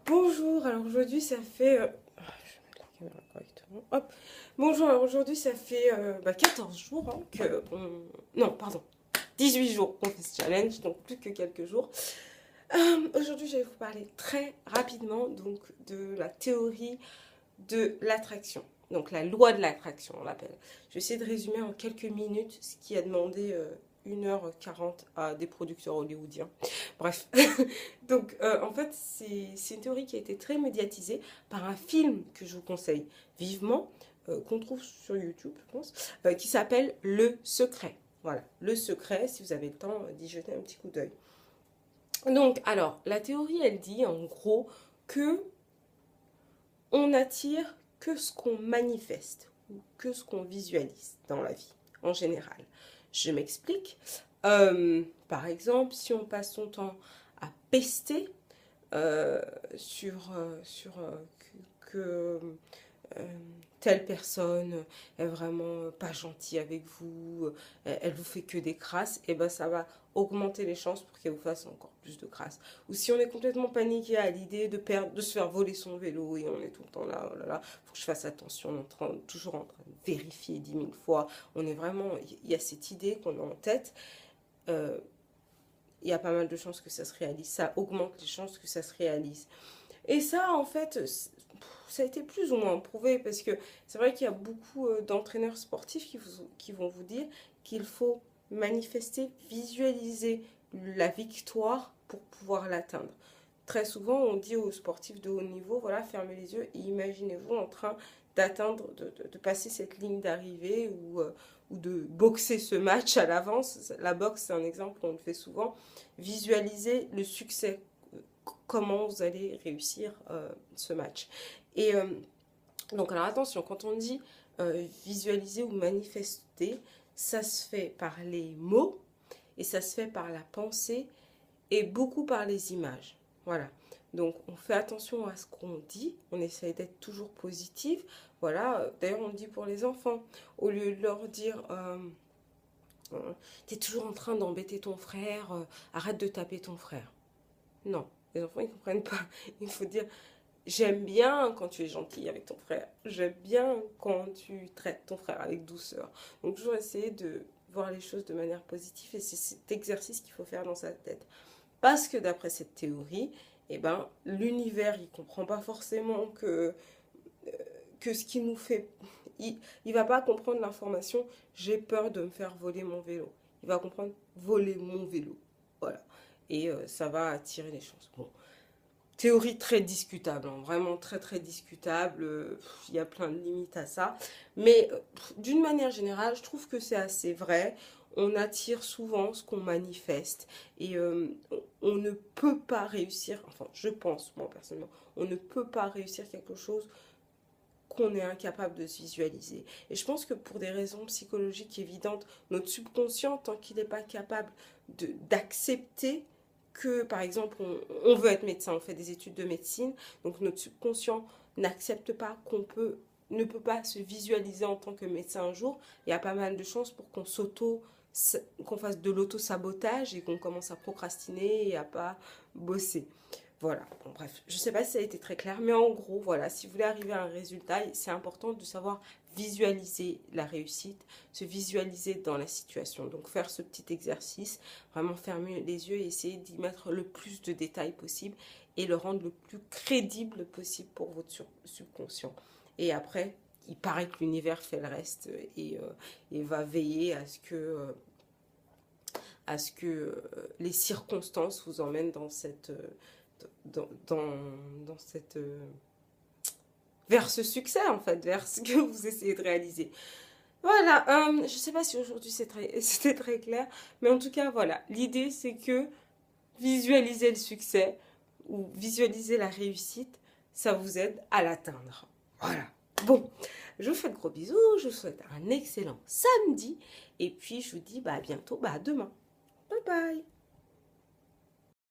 Bonjour, alors aujourd'hui ça fait... je vais mettre la caméra correctement. Hop. Bonjour, alors aujourd'hui ça fait 14 jours que Non, pardon, 18 jours qu'on fait ce challenge, donc plus que quelques jours. Aujourd'hui je vais vous parler très rapidement donc de la théorie de l'attraction. Donc la loi de l'attraction on l'appelle. Je vais essayer de résumer en quelques minutes ce qui a demandé 1h40 à des producteurs hollywoodiens. Bref, donc en fait c'est une théorie qui a été très médiatisée par un film que je vous conseille vivement, qu'on trouve sur YouTube je pense, qui s'appelle Le Secret. Voilà, Le Secret, si vous avez le temps d'y jeter un petit coup d'œil. Donc alors, la théorie elle dit en gros que on attire que ce qu'on manifeste ou que ce qu'on visualise dans la vie en général. Je m'explique. Par exemple, si on passe son temps à pester que euh, telle personne est vraiment pas gentille avec vous, elle vous fait que des crasses, et ben ça va augmenter les chances pour qu'elle vous fasse encore plus de crasses. Ou si on est complètement paniqué à l'idée de se faire voler son vélo et on est tout le temps là, oh là là, faut que je fasse attention, on est toujours en train de vérifier 10 000 fois, on est vraiment, il y a cette idée qu'on a en tête, il y a pas mal de chances que ça se réalise, ça augmente les chances que ça se réalise. Et ça, en fait, ça a été plus ou moins prouvé parce que c'est vrai qu'il y a beaucoup d'entraîneurs sportifs qui vont vous dire qu'il faut manifester, visualiser la victoire pour pouvoir l'atteindre. Très souvent, on dit aux sportifs de haut niveau, voilà, fermez les yeux et imaginez-vous en train d'atteindre, de passer cette ligne d'arrivée ou de boxer ce match à l'avance. La boxe, c'est un exemple qu'on le fait souvent. Visualiser le succès, comment vous allez réussir ce match. Et donc, alors attention, quand on dit visualiser ou manifester, ça se fait par les mots et ça se fait par la pensée et beaucoup par les images. Voilà. Donc, on fait attention à ce qu'on dit, on essaye d'être toujours positif. Voilà. D'ailleurs, on le dit pour les enfants. Au lieu de leur dire t'es toujours en train d'embêter ton frère, arrête de taper ton frère. Non, les enfants, ils comprennent pas. Il faut dire, j'aime bien quand tu es gentil avec ton frère. J'aime bien quand tu traites ton frère avec douceur. Donc, toujours essayer de voir les choses de manière positive. Et c'est cet exercice qu'il faut faire dans sa tête. Parce que d'après cette théorie, eh ben, l'univers, il comprend pas forcément que ce qui nous fait... Il va pas comprendre l'information, j'ai peur de me faire voler mon vélo. Il va comprendre voler mon vélo. Voilà. Et ça va attirer les chances. Bon. Théorie très discutable, hein, vraiment très très discutable. Il y a plein de limites à ça. Mais d'une manière générale, je trouve que c'est assez vrai. On attire souvent ce qu'on manifeste. Et on ne peut pas réussir, enfin je pense moi personnellement, on ne peut pas réussir quelque chose qu'on est incapable de se visualiser. Et je pense que pour des raisons psychologiques évidentes, notre subconscient, tant qu'il n'est pas capable d'accepter que, par exemple, on veut être médecin, on fait des études de médecine, donc notre subconscient n'accepte pas ne peut pas se visualiser en tant que médecin un jour, il y a pas mal de chances pour qu'on fasse de l'auto-sabotage et qu'on commence à procrastiner et à pas bosser. Voilà, bon, bref, je ne sais pas si ça a été très clair, mais en gros, voilà, si vous voulez arriver à un résultat, c'est important de savoir visualiser la réussite, se visualiser dans la situation. Donc faire ce petit exercice, vraiment fermer les yeux et essayer d'y mettre le plus de détails possible et le rendre le plus crédible possible pour votre subconscient. Et après, il paraît que l'univers fait le reste et va veiller à ce que les circonstances vous emmènent dans cette dans cette vers ce succès en fait, vers ce que vous essayez de réaliser. Voilà, je sais pas si aujourd'hui c'était très clair, mais en tout cas voilà, l'idée c'est que visualiser le succès ou visualiser la réussite, ça vous aide à l'atteindre. Voilà. Bon, je vous fais de gros bisous, je vous souhaite un excellent samedi et puis je vous dis à bientôt, à demain. Bye bye.